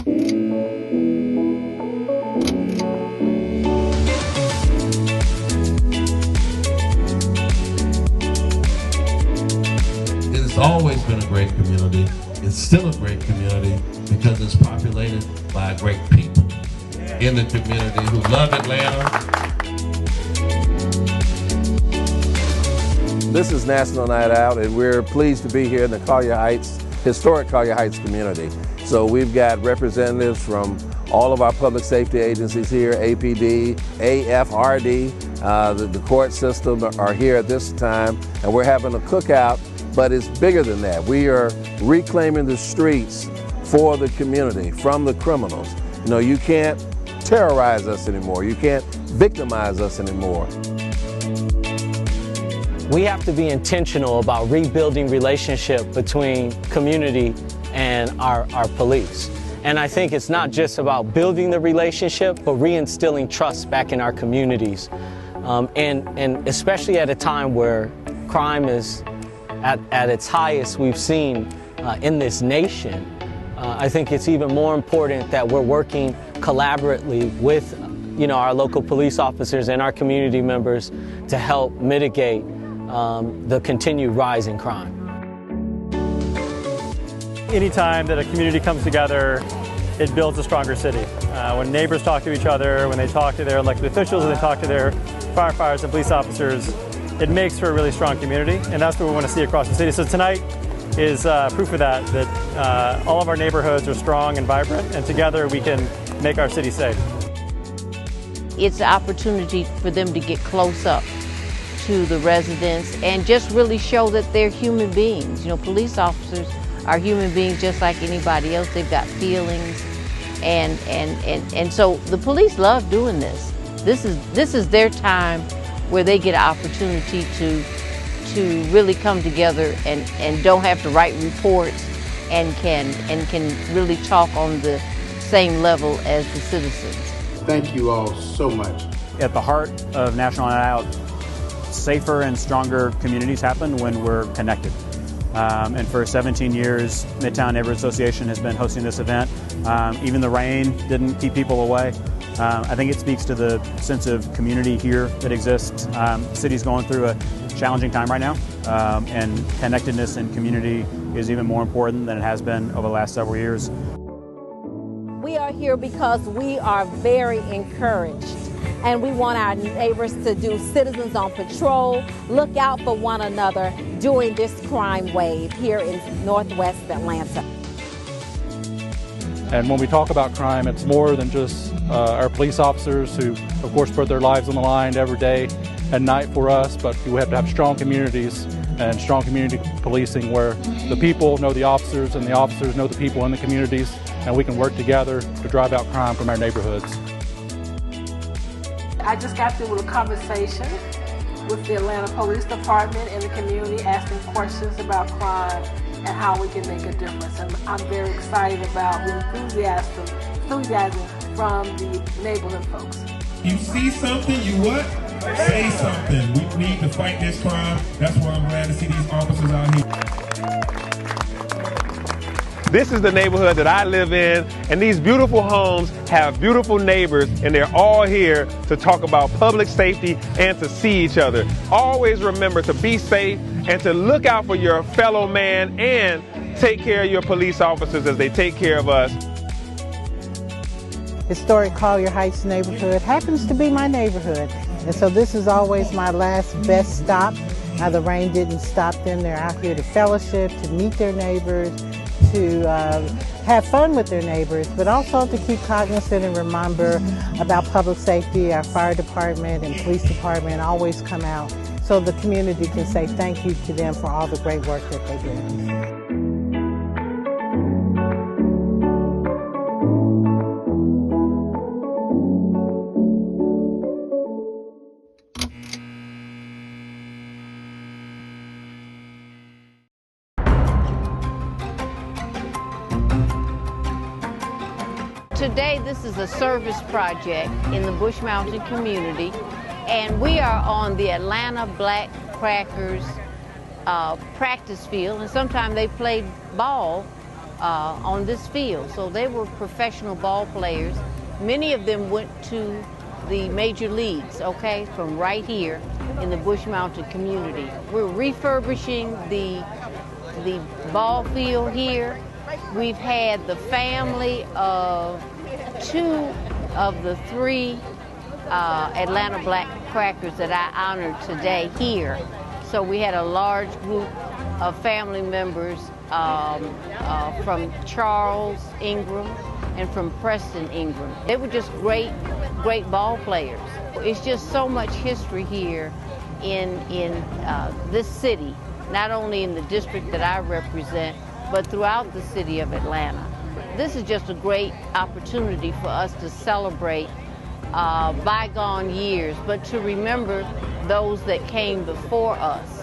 It's always been a great community. It's still a great community because it's populated by great people in the community who love Atlanta. This is National Night Out, and we're pleased to be here in the Collier Heights, historic Collier Heights community. So we've got representatives from all of our public safety agencies here, APD, AFRD, the court system are here at this time, and we're having a cookout, but it's bigger than that. We are reclaiming the streets for the community, from the criminals. You know, you can't terrorize us anymore. You can't victimize us anymore. We have to be intentional about rebuilding relationship between community and our police. And I think it's not just about building the relationship, but reinstilling trust back in our communities. And especially at a time where crime is at its highest we've seen in this nation, I think it's even more important that we're working collaboratively with our local police officers and our community members to help mitigate the continued rise in crime. Anytime that a community comes together, it builds a stronger city. When neighbors talk to each other, when they talk to their elected officials, and they talk to their firefighters and police officers, it makes for a really strong community, and that's what we want to see across the city. So tonight is proof of that all of our neighborhoods are strong and vibrant, and together we can make our city safe. It's an opportunity for them to get close up to the residents and just really show that they're human beings. You know, police officers are human beings just like anybody else. They've got feelings, and so the police love doing this. This is their time where they get an opportunity to really come together and don't have to write reports and can really talk on the same level as the citizens. Thank you all so much. At the heart of National Night Out, safer and stronger communities happen when we're connected. And for 17 years, Midtown Neighborhood Association has been hosting this event. Even the rain didn't keep people away. I think it speaks to the sense of community here that exists. The city's going through a challenging time right now, and connectedness and community is even more important than it has been over the last several years. We are here because we are very encouraged, and we want our neighbors to do Citizens on Patrol, look out for one another during this crime wave here in Northwest Atlanta. And when we talk about crime, it's more than just our police officers who, of course, put their lives on the line every day and night for us, but we have to have strong communities and strong community policing where the people know the officers and the officers know the people in the communities, and we can work together to drive out crime from our neighborhoods. I just got through with a conversation with the Atlanta Police Department and the community, asking questions about crime and how we can make a difference. And I'm very excited about the enthusiasm from the neighborhood folks. You see something, you what? Say something. We need to fight this crime. That's why I'm glad to see these officers out here. This is the neighborhood that I live in, and these beautiful homes have beautiful neighbors, and they're all here to talk about public safety and to see each other. Always remember to be safe and to look out for your fellow man and take care of your police officers as they take care of us. Historic Collier Heights neighborhood happens to be my neighborhood, and so this is always my last best stop. The rain didn't stop them. They're out here to fellowship, to meet their neighbors, to have fun with their neighbors, but also to keep cognizant and remember about public safety. Our fire department and police department always come out so the community can say thank you to them for all the great work that they do. Today, this is a service project in the Bush Mountain community, and we are on the Atlanta Black Crackers practice field, and sometimes they play ball on this field. So they were professional ball players. Many of them went to the major leagues, okay, from right here in the Bush Mountain community. We're refurbishing the ball field here. We've had the family of 2 of the 3 Atlanta Black Crackers that I honored today here. So we had a large group of family members from Charles Ingram and from Preston Ingram. They were just great ball players. It's just so much history here in this city, not only in the district that I represent, but throughout the city of Atlanta. This is just a great opportunity for us to celebrate bygone years, but to remember those that came before us.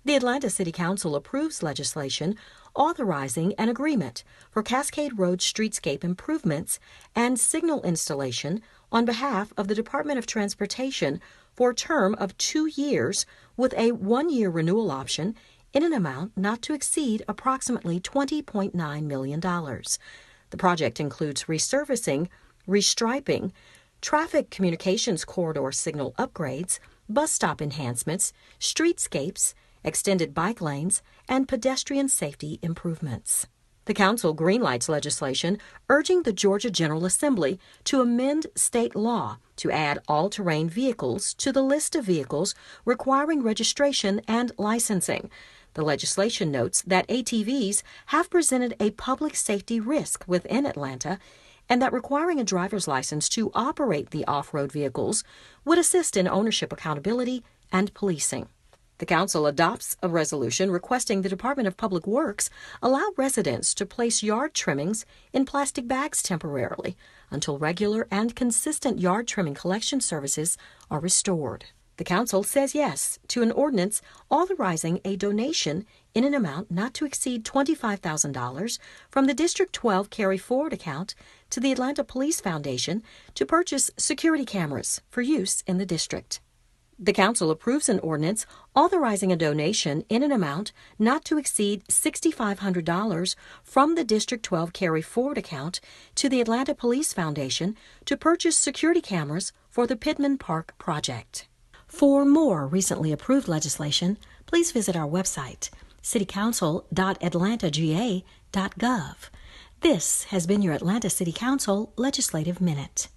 The Atlanta City Council approves legislation authorizing an agreement for Cascade Road streetscape improvements and signal installation on behalf of the Department of Transportation for a term of 2 years with a 1-year renewal option in an amount not to exceed approximately $20.9 million. The project includes resurfacing, restriping, traffic communications corridor signal upgrades, bus stop enhancements, streetscapes, extended bike lanes, and pedestrian safety improvements. The Council greenlights legislation urging the Georgia General Assembly to amend state law to add all-terrain vehicles to the list of vehicles requiring registration and licensing. The legislation notes that ATVs have presented a public safety risk within Atlanta and that requiring a driver's license to operate the off-road vehicles would assist in ownership accountability and policing. The Council adopts a resolution requesting the Department of Public Works allow residents to place yard trimmings in plastic bags temporarily until regular and consistent yard trimming collection services are restored. The Council says yes to an ordinance authorizing a donation in an amount not to exceed $25,000 from the District 12 Carry Forward account to the Atlanta Police Foundation to purchase security cameras for use in the district. The Council approves an ordinance authorizing a donation in an amount not to exceed $6,500 from the District 12 Carry Forward account to the Atlanta Police Foundation to purchase security cameras for the Pittman Park project. For more recently approved legislation, please visit our website, CITYCOUNCIL.ATLANTAGA.GOV. This has been your Atlanta City Council Legislative Minute.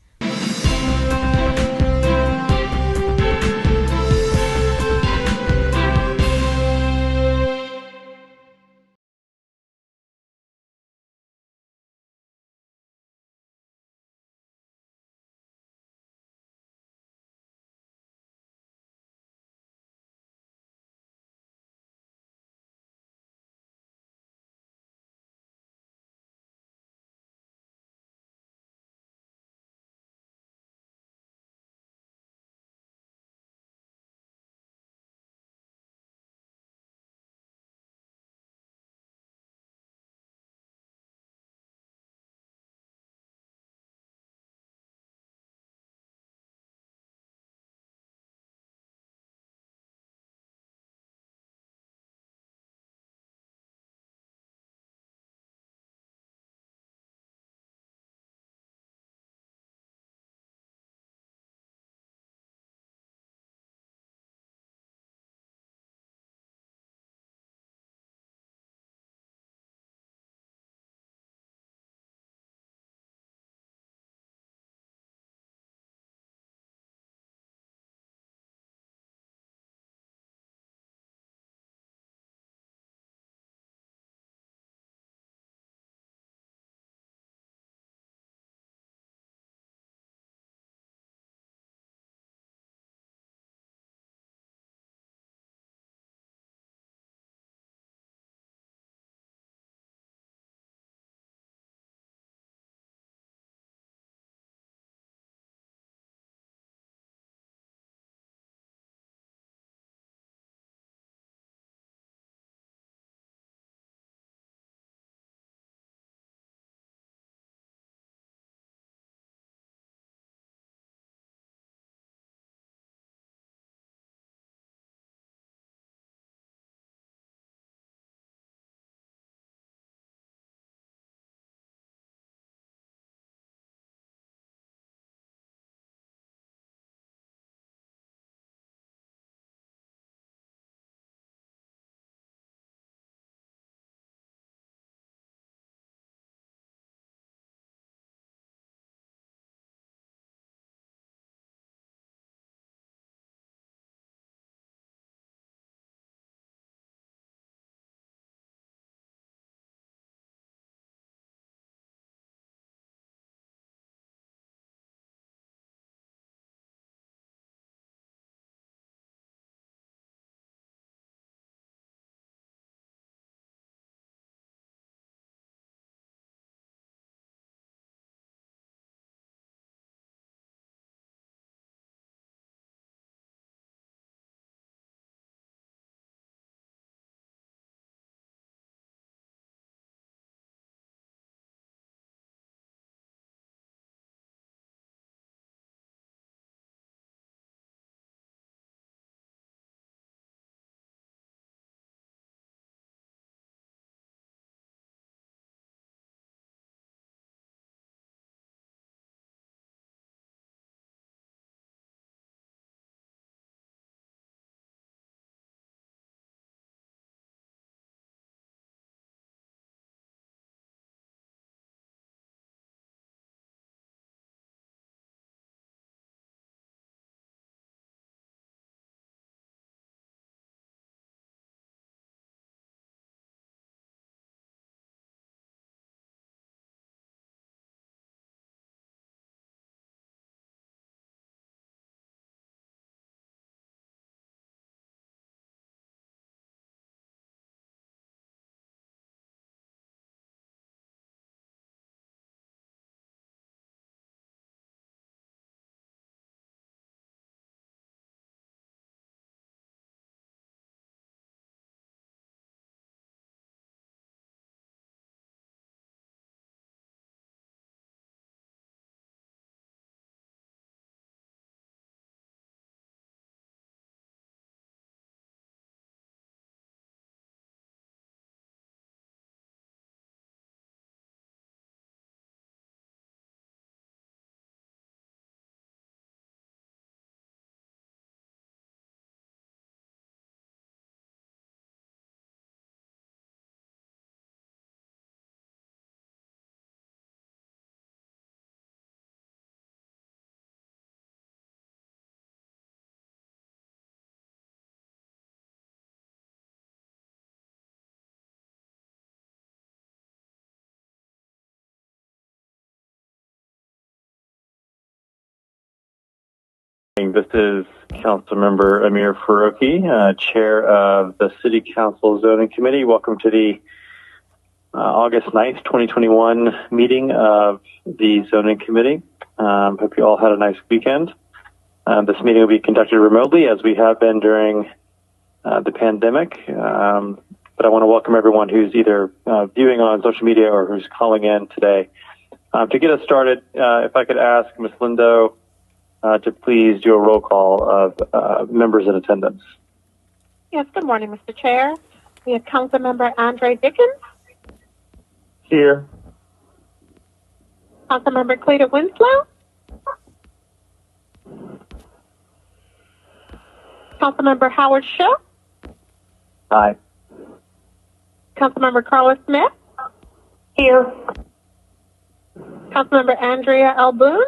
This is Councilmember Amir Farokhi, Chair of the City Council Zoning Committee. Welcome to the August 9th, 2021 meeting of the Zoning Committee. Hope you all had a nice weekend. This meeting will be conducted remotely as we have been during the pandemic. But I want to welcome everyone who's either viewing on social media or who's calling in today. To get us started, if I could ask Ms. Lindo to please do a roll call of members in attendance. Yes, good morning, Mr. Chair. We have Councilmember Andre Dickens. Here. Councilmember CLETA Winslow. Councilmember Howard Schill. Aye. Councilmember Carla Smith. Here. Councilmember Andrea L. Boone.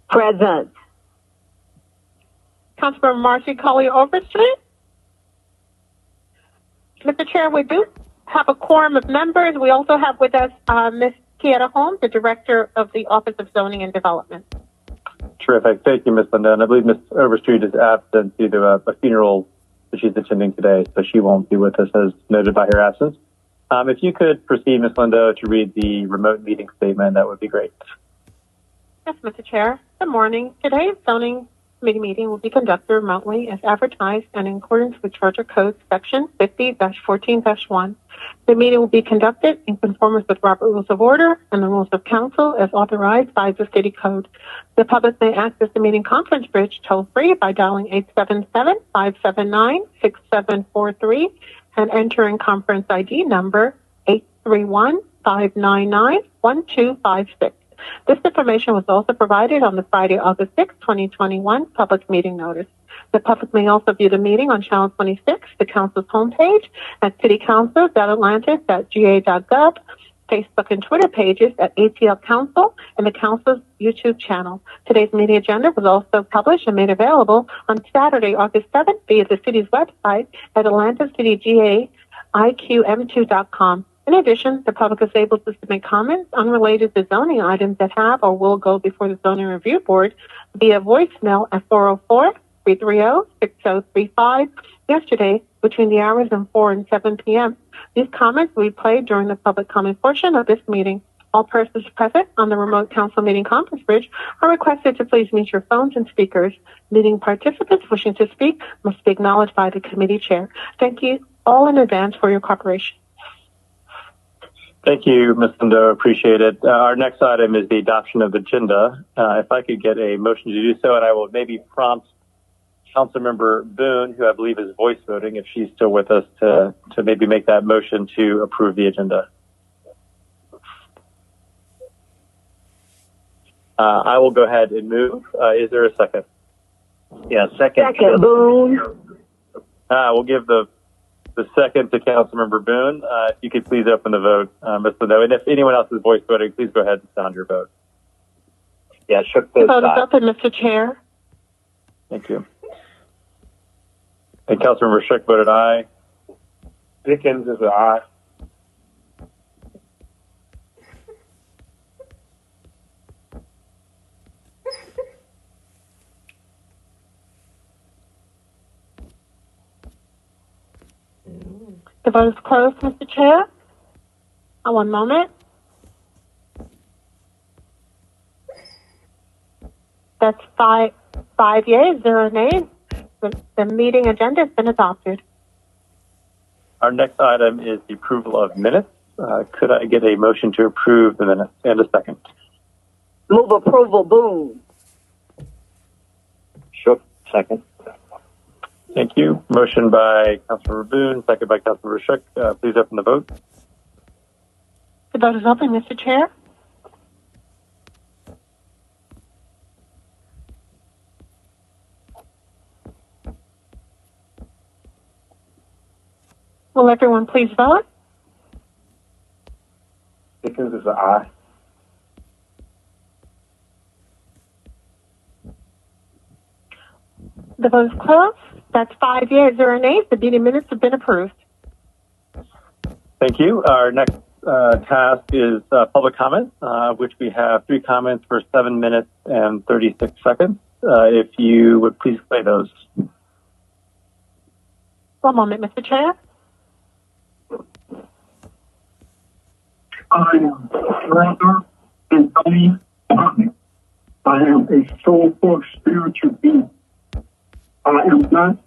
Present. Councilmember MARCI Collier Overstreet. Mr. Chair, we do have a quorum of members. We also have with us Ms. Kieta Holmes, the Director of the Office of Zoning and Development. Terrific. Thank you, Ms. Lindo. And I believe Ms. Overstreet is absent due to a funeral that she's attending today, so she won't be with us as noted by her absence. If you could proceed, Ms. Lindo, to read the remote meeting statement, that would be great. Yes, Mr. Chair. Good morning. Today's zoning committee meeting will be conducted remotely as advertised and in accordance with Charter Code Section 50-14-1. The meeting will be conducted in conformance with Robert Rules of Order and the Rules of Council as authorized by the City Code. The public may access the meeting conference bridge toll-free by dialing 877-579-6743 and entering conference ID number 831-599-1256. This information was also provided on the Friday, August 6, 2021 public meeting notice. The public may also view the meeting on Channel 26, the Council's homepage, at CITYCOUNCIL.ATLANTAGA.GOV, Facebook and Twitter pages at ATL Council, and the Council's YouTube channel. Today's meeting agenda was also published and made available on Saturday, August 7th via the city's website at AtlantaCityGA.IQM2.com. In addition, the public is able to submit comments unrelated to zoning items that have or will go before the Zoning Review Board via voicemail at 404-330-6035 yesterday between the hours of 4 and 7 p.m. These comments will be played during the public comment portion of this meeting. All persons present on the remote council meeting conference bridge are requested to please mute your phones and speakers. Meeting participants wishing to speak must be acknowledged by the committee chair. Thank you all in advance for your cooperation. Thank you, Ms. Lindo. Appreciate it. Our next item is the adoption of the agenda. If I could get a motion to do so, and I will maybe prompt Councilmember Boone, who I believe is voice voting, if she's still with us, to maybe make that motion to approve the agenda. I will go ahead and move. Is there a second? Yeah, second. Second, Boone. We'll give the second to Councilmember Boone. If you could please open the vote, Ms. Lindo. And if anyone else is voice voting, please go ahead and sound your vote. Yeah, shook The vote is open, Mr. Chair. Thank you. And Councilmember Shook voted aye. Dickens is an aye. The vote is closed, Mr. Chair. One moment. That's five yeas, 0 nays. The meeting agenda has been adopted. Our next item is the approval of minutes. Could I get a motion to approve the minutes and a second? Move approval, Boone. Shook, second. Thank you. Motion by Councilmember Boone, second by Councilmember Shook. Please open the vote. The vote is open, Mr. Chair. Will everyone please vote? Dickens is an aye. The vote is closed. That's 5 yeas, 0 nays. The meeting minutes have been approved. Thank you. Our next task is public comment, which we have 3 comments for 7 minutes and 36 seconds. if you would please play those. One moment, Mr. Chair. I am brother and Tony. I am a soulful spiritual being. I am not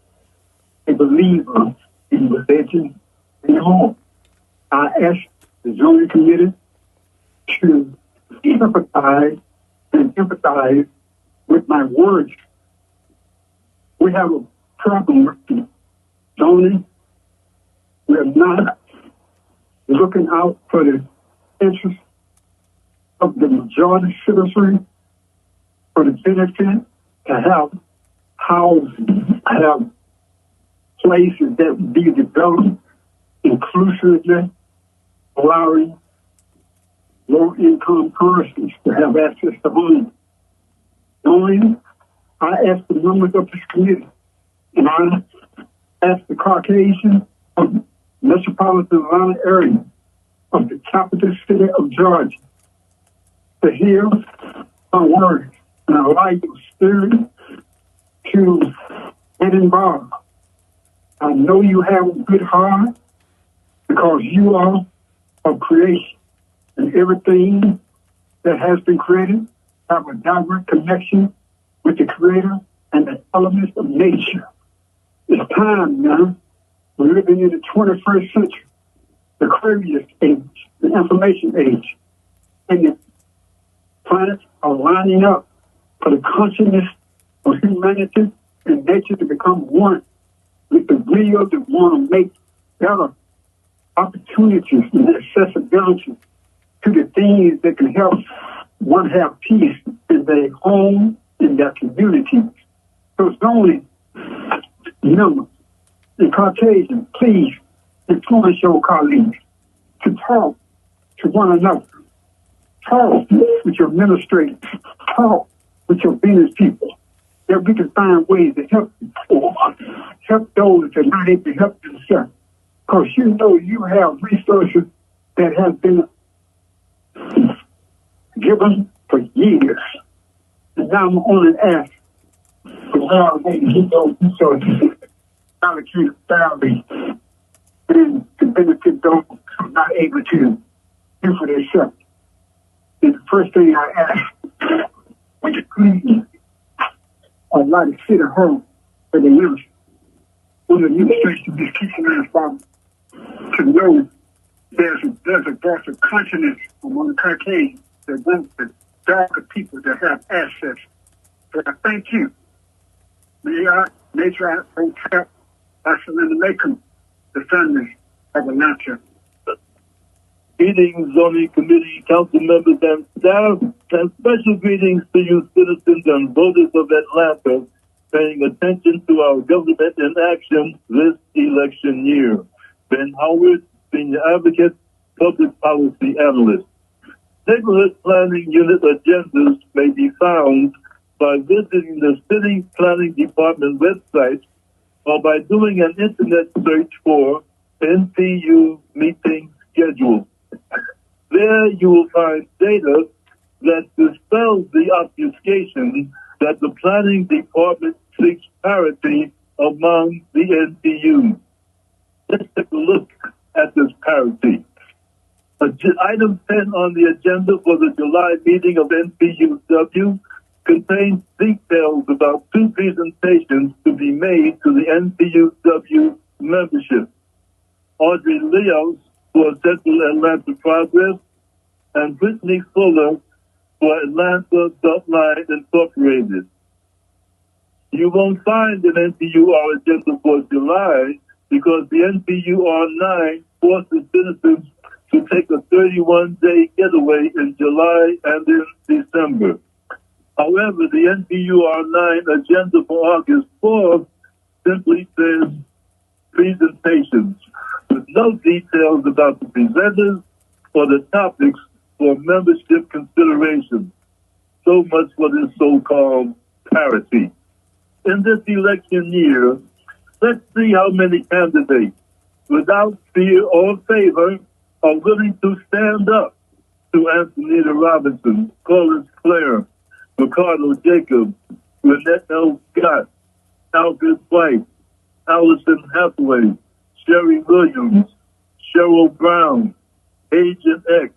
a believer in religion anymore. I ask the zoning committee to sympathize and empathize with my words. We have a problem with the zoning. We're not looking out for the interest of the majority citizenry for the benefit to have housing, have places that will be developed inclusively, allowing low-income persons to have access to homes. Only I asked the members of this committee, and I asked the Caucasian of the metropolitan Atlanta area of the capital city of Georgia to hear my words and allow your spirit to get involved. I know you have a good heart because you are of creation, and everything that has been created have a direct connection with the Creator and the elements of nature. It's time now. We're living in the 21st century, the Aquarius age, the information age, and the planets are lining up for the consciousness of humanity and nature to become one with the will that want to make better opportunities and accessibility to the things that can help one have peace in their home, in their community. So it's only members and Caucasian, please influence your colleagues to talk to one another. Talk with your administrators. Talk with your business people. That we can find ways to help the poor, help those that are not able to help themselves. Because you know you have resources that have been given for years. And now I'm only asked to how they get those resources allocated fairly and to benefit those who are not able to do for themselves. And the first thing I ask, would you please allow the city home for the youth, when the administration is keeping us from to know there's a voice of consciousness among the Caucasians that wants the darker people to have access. So I thank you. May I protect Ashley Macon, the families of Atlanta. Greetings, zoning committee, council members, and staff, and special greetings to you citizens and voters of Atlanta paying attention to our government in action this election year. Ben Howard, Senior Advocate, Public Policy Analyst. Neighborhood Planning Unit agendas may be found by visiting the City Planning Department website or by doing an internet search for NPU meeting schedule. There you will find data that dispels the obfuscation that the planning department seeks parity among the NPUs. Let's take a look at this parity. Item 10 on the agenda for the July meeting of NPUW contains details about two presentations to be made to the NPUW membership. Audrey Leos for Central Atlanta Progress and Brittany Fuller for Atlanta Beltline Incorporated. You won't find an NPUR agenda for July because the NPUR 9 forces citizens to take a 31-day getaway in July and in December. However, the NPUR 9 agenda for August 4th simply says presentations, with no details about the presenters or the topics for membership consideration. So much for this so-called parity. In this election year, let's see how many candidates, without fear or favor, are willing to stand up to Antonita Robinson, Collis Clare, Ricardo Jacobs, Lynette L. Scott, Albert White, Allison Hathaway, Sherry Williams, Cheryl Brown, Agent X,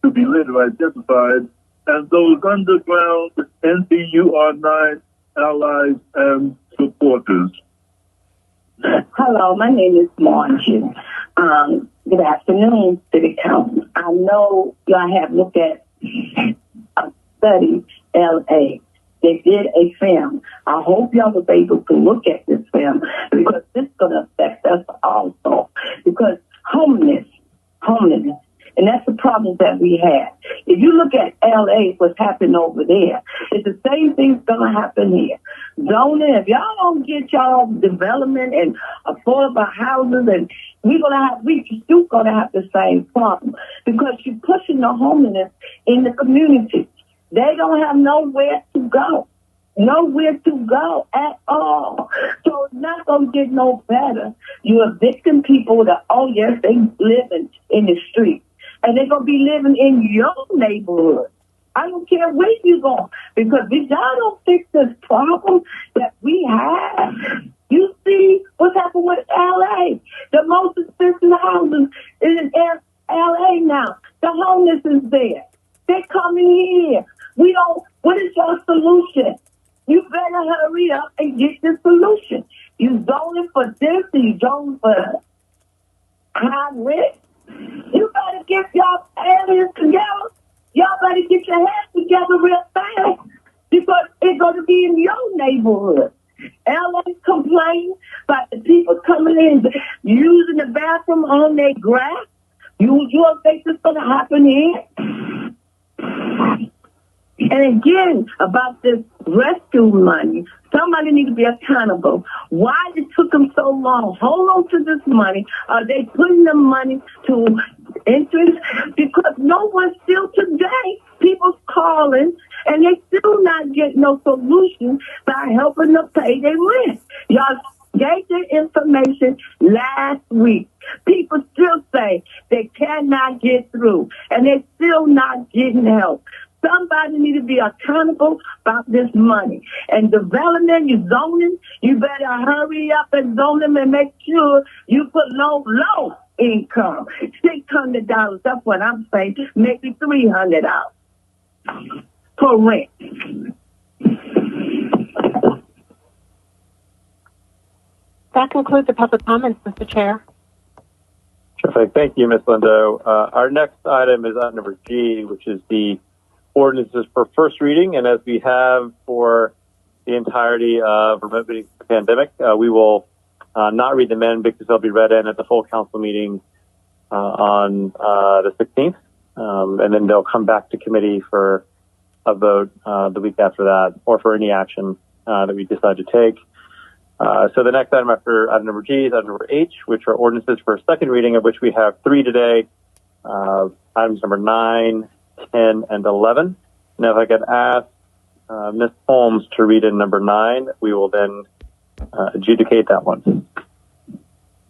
to be later identified, and those underground NBUR9 allies and supporters. Hello, my name is Marci. Good afternoon, City Council. I know y'all have looked at a study, LA. They did a film. I hope y'all was able to look at this film because this is going to affect us also. Because homelessness, and that's the problem that we have. If you look at LA, what's happening over there, it's the same thing's going to happen here. Zoning, if y'all don't get y'all development and affordable houses, and we still going to have the same problem because you're pushing the homelessness in the community. They don't have nowhere to go. Nowhere to go at all. So it's not going to get no better. You're evicting people that, oh yes, they living in the street. And they're going to be living in your neighborhood. I don't care where you go. Because if y'all don't fix this problem that we have, you see what's happened with LA. The most expensive houses in LA now. The homeless is there. They're coming here. What is your solution? You better hurry up and get the solution. You zoning for this and you zoning for high risk. You better get y'all areas together. Y'all better get your heads together real fast because it's going to be in your neighborhood. LA complain about the people coming in using the bathroom on their grass. You think it's going to happen here? And again, about this rescue money, somebody needs to be accountable. Why it took them so long? Hold on to this money. Are they putting the money to interest? Because no one still today, people's calling, and they still not getting no solution by helping them pay their rent. Y'all gave the information last week. People still say they cannot get through, and they're still not getting help. Somebody need to be accountable about this money. And development, you zoning, you better hurry up and zone them and make sure you put low income. $600, that's what I'm saying. Maybe $300 for rent. That concludes the public comments, Mr. Chair. Terrific. Thank you, Ms. Lindo. Our next item is item number G, which is the ordinances for first reading. And as we have for the entirety of remote meetings of the pandemic, we will not read them in because they'll be read in at the full council meeting on the 16th. And then they'll come back to committee for a vote the week after that, or for any action that we decide to take. So the next item after item number G is item number H, which are ordinances for second reading, of which we have 3 today. Items number 9, 10, and 11. Now, if I could ask Ms. Holmes to read in number 9, we will then adjudicate that one.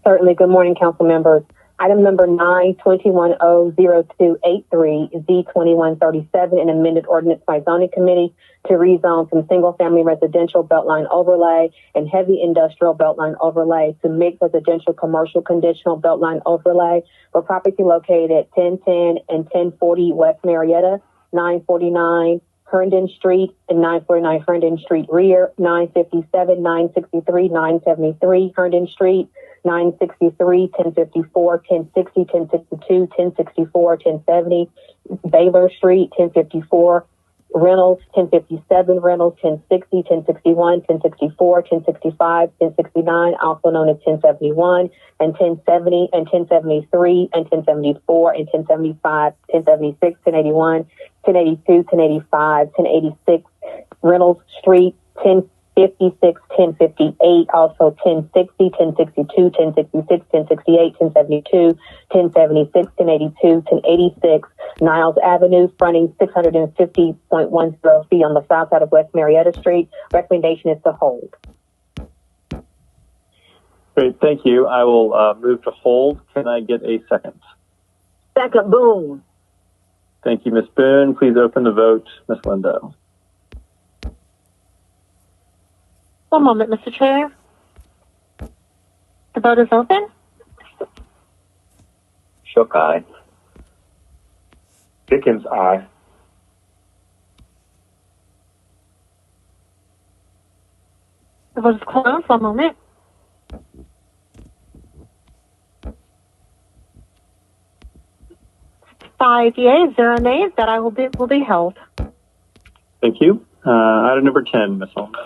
Certainly. Good morning, council members. Item number 9, 21-00283, Z2137, an amended ordinance by zoning committee to rezone from single-family residential beltline overlay and heavy industrial beltline overlay to mixed residential commercial conditional beltline overlay for property located at 1010 and 1040 West Marietta, 949 Herndon Street and 949 Herndon Street rear, 957, 963, 973 Herndon Street, 963, 1054, 1060, 1062, 1064, 1070 Baylor Street, 1054 Reynolds, 1057 Reynolds, 1060, 1061, 1064, 1065, 1069, also known as 1071, and 1070, and 1073, and 1074, and 1075, 1076, 1081, 1082, 1085, 1086 Reynolds Street, 1056, 1058, also 1060, 1062, 1066, 1068, 1072, 1076, 1082, 1086 Niles Avenue, fronting 650.10 feet on the south side of West Marietta Street. Recommendation is to hold. Great, thank you. I will move to hold. Can I get a second? Second, Boone. Thank you, Ms. Boone. Please open the vote, Ms. Lindo. One moment, Mr. Chair. The vote is open. Shook, aye. Dickens, aye. The vote is closed. One moment. Five yeas, 0 nays. That will be held. Thank you. Item number 10, Ms. Holmes.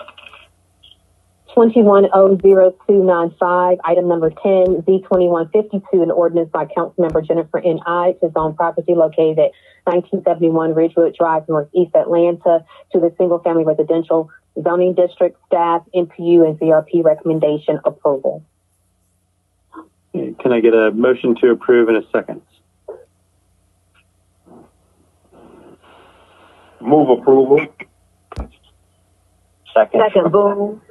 21-00295, item number 10, Z2152, an ordinance by Councilmember Jennifer N. Ives to zone property located at 1971 Ridgewood Drive, Northeast Atlanta, to the single-family residential zoning district. Staff, NPU, and ZRP recommendation approval. Can I get a motion to approve in a second? Move approval. Second. Second, Boone.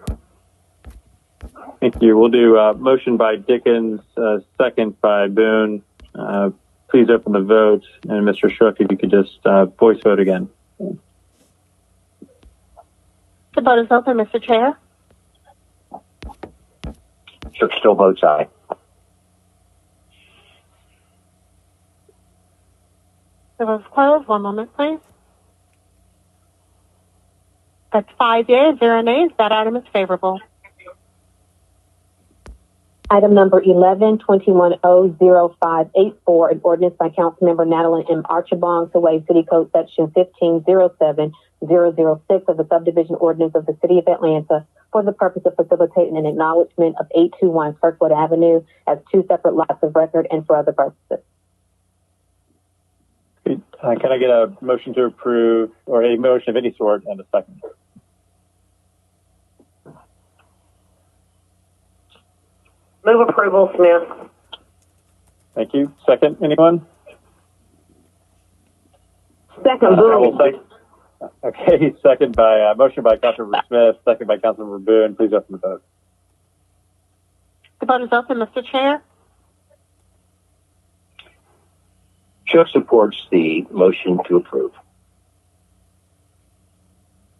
Thank you. We'll do a motion by Dickens, second by Boone. Please open the vote. And Mr. Shook, if you could just voice vote again. The vote is open, Mr. Chair. Shook still votes aye. The vote is closed. One moment, please. That's 5 yeas, 0 nays. That item is favorable. Item number 11, 21-00584, an ordinance by Councilmember Natalie M. Archibong to waive City Code Section 1507006 of the subdivision ordinance of the City of Atlanta for the purpose of facilitating an acknowledgement of 821 Kirkwood Avenue as 2 separate lots of record and for other purposes. Can I get a motion to approve, or a motion of any sort, and a second? Move approval, Smith. Thank you. Second, anyone? Second, Boone. Okay, second by, motion by Councilmember Smith, second by Councilmember Boone. Please open the vote. The vote is open, Mr. Chair. Shook supports the motion to approve.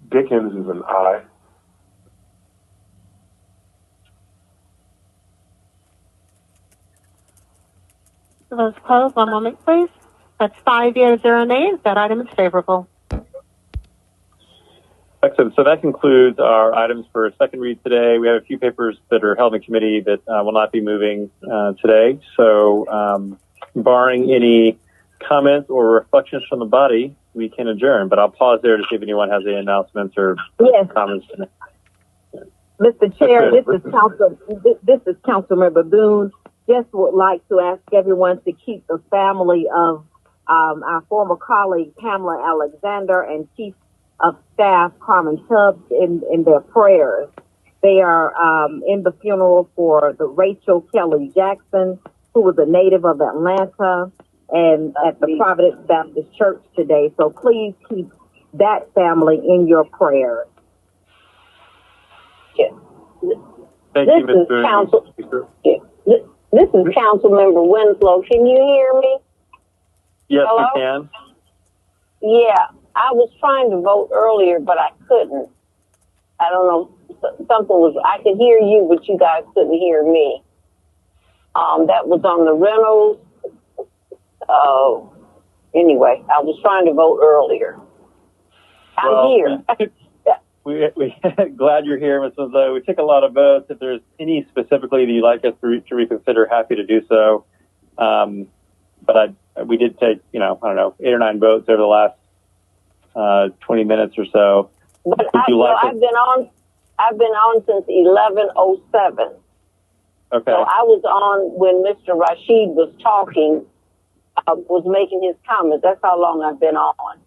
Dickens is an aye. The vote is closed. One moment, please. That's 5 yeas, 0 nays. That item is favorable. Excellent. So that concludes our items for a second read today. We have a few papers that are held in committee that will not be moving today. So barring any comments or reflections from the body, we can adjourn. But I'll pause there to see if anyone has any announcements or comments. Mr. Chair, this is Councilmember Boone. Just would like to ask everyone to keep the family of our former colleague Pamela Alexander and Chief of Staff Carmen Tubbs in their prayers. They are in the funeral for the Rachel Kelly Jackson, who was a native of Atlanta, and at the Providence Baptist Church today. So please keep that family in your prayers. Yes. Thank you, Ms. Boone. This is Councilmember Winslow. Can you hear me? Yes, Hello? we can. Yeah, I was trying to vote earlier, but I couldn't. I don't know. Something was, I could hear you, but you guys couldn't hear me. That was on the Reynolds. Anyway, I was trying to vote earlier. I'm here. We're glad you're here, Ms. Winslow. We took a lot of votes. If there's any specifically that you'd like us to reconsider, happy to do so. But we did take, I don't know, 8 or 9 votes over the last 20 minutes or so. But I've been on since 11:07. Okay. So I was on when Mr. Rashid was talking, was making his comments. That's how long I've been on.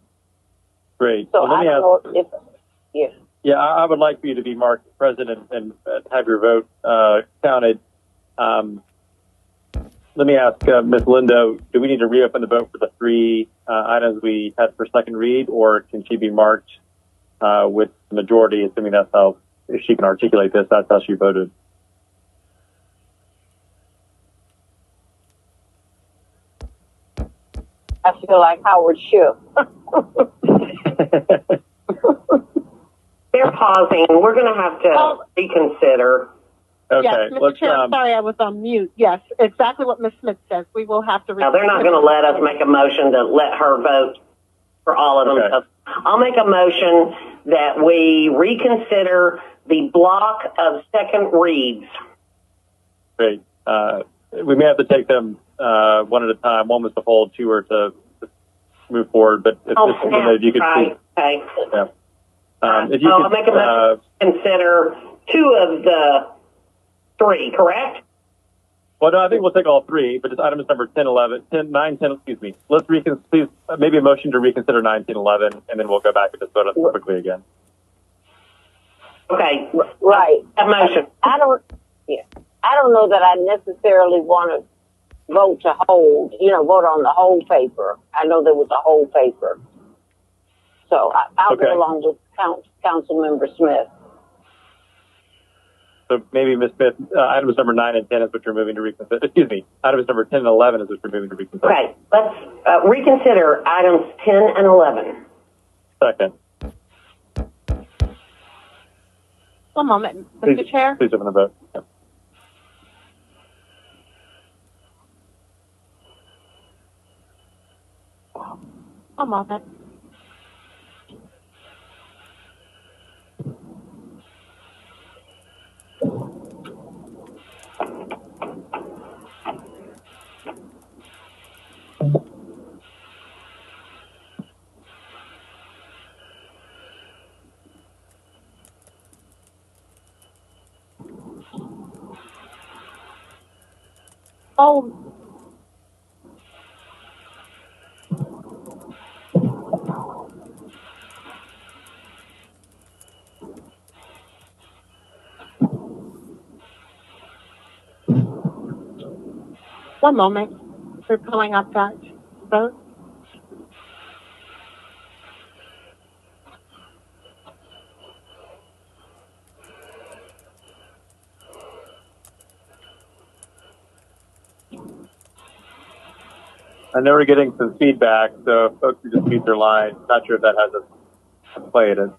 Great. So well, I don't know if, yeah. Yeah, I would like for you to be marked president and have your vote counted. Let me ask Ms. Lindo, do we need to reopen the vote for the 3 items we had for second read, or can she be marked with the majority, assuming that's how, if she can articulate this, that's how she voted? I feel like Howard Schiff. they're pausing. We're going to have to reconsider. Okay, yes, Mr. Chair, I'm sorry I was on mute. Yes, exactly what Ms. Smith says. We will have to Now, they're not going to let us make a motion to let her vote for all of them. Okay. So I'll make a motion that we reconsider the block of second reads. Great. We may have to take them one at a time. One was to hold, two are to move forward. But if you could right. Okay. Yeah. If so I'll make a motion to consider two of the three, correct? Well, no, I think we'll take all three, but it's items number 10, 11, 10, 9, 10, excuse me. Let's please, maybe a motion to reconsider 9, 10, 11, and then we'll go back and just vote on them quickly again. Okay. Right. A motion. I don't know that I necessarily want to vote to hold, vote on the whole paper. I know there was a whole paper. So I'll go along with Councilmember Smith. So maybe, Ms. Smith, items number 9 and 10 is what you're moving to reconsider. Excuse me, items number 10 and 11 is what you're moving to reconsider. Okay, let's reconsider items 10 and 11. Second. One moment, Mr. Chair. Please open the vote. Yeah. One moment. Oh. One moment. We're pulling up that vote. I know we're getting some feedback, so folks who just mute their line. Not sure if that has a play in it.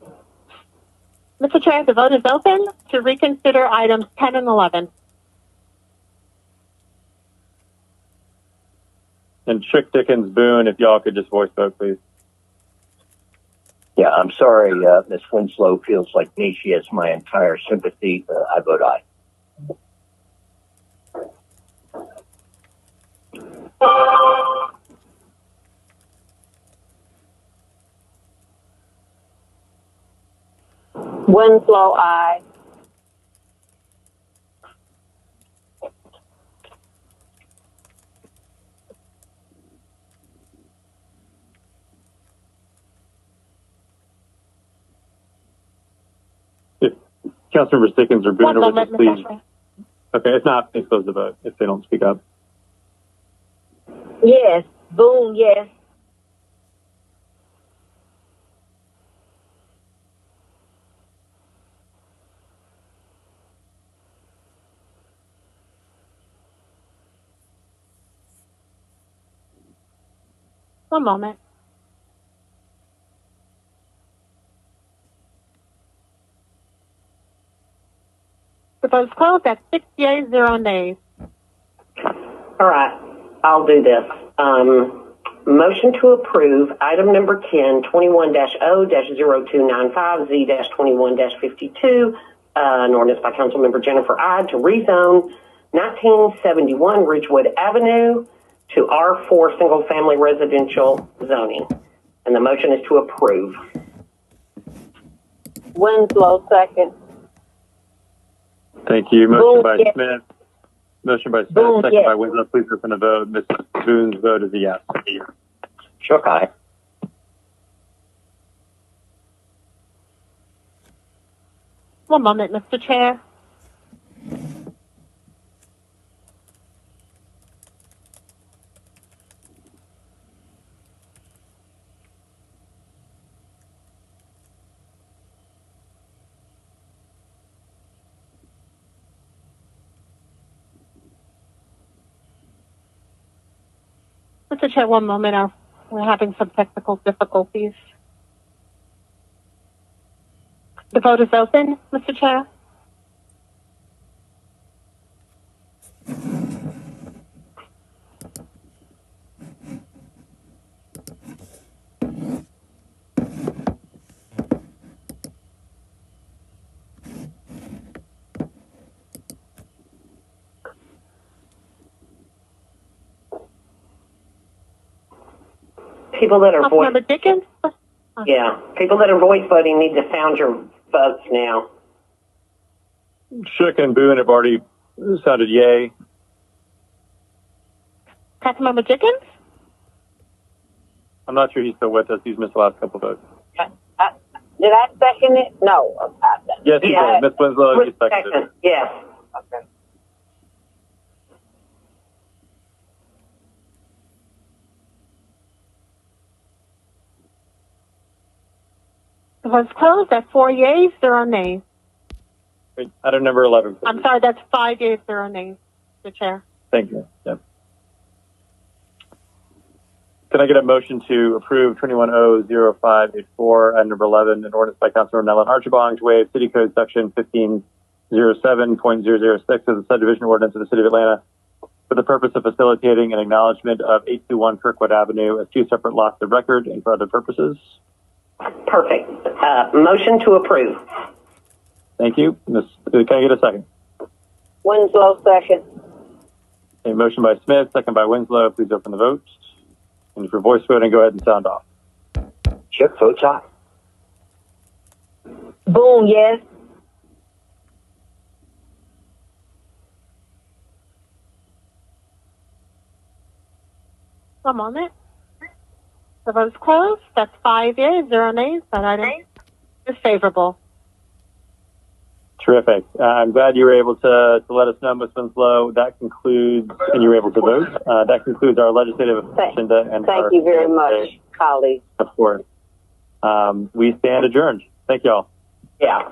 Mr. Chair, the vote is open to reconsider items 10 and 11. And Chick Dickens Boone, if y'all could just voice vote, please. Yeah, I'm sorry, Ms. Winslow feels like me. She has my entire sympathy. I vote aye. Winslow, aye. If Councilmember Dickens or Boone would just please. Okay, if not, please close the vote if they don't speak up. Yes. Boone, yes. One moment. The vote is closed at 6 yeas, 0 nays. All right, I'll do this. Motion to approve item number 10, 21-0-0295Z-21-52, an ordinance by Councilmember Jennifer Ide to rezone 1971 Ridgewood Avenue to R4 single family residential zoning. And the motion is to approve. Winslow, second. Thank you. Motion Boone, by yes. Smith. Motion by Smith, Boone, second yes. by Winslow. Please open the vote. Mrs. Boone's vote is a yes. Shook aye. One moment, Mr. Chair. Mr. Chair, one moment. We're having some technical difficulties. The vote is open, Mr. Chair. People that are Councilmember Dickens? people that are voice voting need to sound your votes now. Shook and Boone have already sounded yay. Councilmember Dickens? I'm not sure he's still with us. He's missed the last couple votes. Did I second it? No. Yes, he did. Ms. Winslow, you seconded it. Yes. Okay. The vote is closed. That's 4 yeas, 0 nays. Great. Item number 11. Please. I'm sorry, that's 5 yeas, 0 nays, Mr. Chair. Thank you. Yep. Can I get a motion to approve 21-00584, item number 11, an ordinance by Councilmember Nellen Archibong to waive City Code Section 1507.006 of the subdivision ordinance of the City of Atlanta for the purpose of facilitating an acknowledgement of 821 Kirkwood Avenue as two separate lots of record and for other purposes. Perfect. Motion to approve. Thank you. Can I get a second? Winslow, second. A motion by Smith, second by Winslow. Please open the vote. And for voice voting, go ahead and sound off. Shook votes aye. Boone, yes. One moment. The vote is closed. That's 5 yeas, 0 nays. That item is favorable. Terrific. I'm glad you were able to let us know, Ms. Winslow. That concludes, and you were able to vote. That concludes our legislative agenda. And Thank you very much, colleagues. Of course. We stand adjourned. Thank you all. Yeah.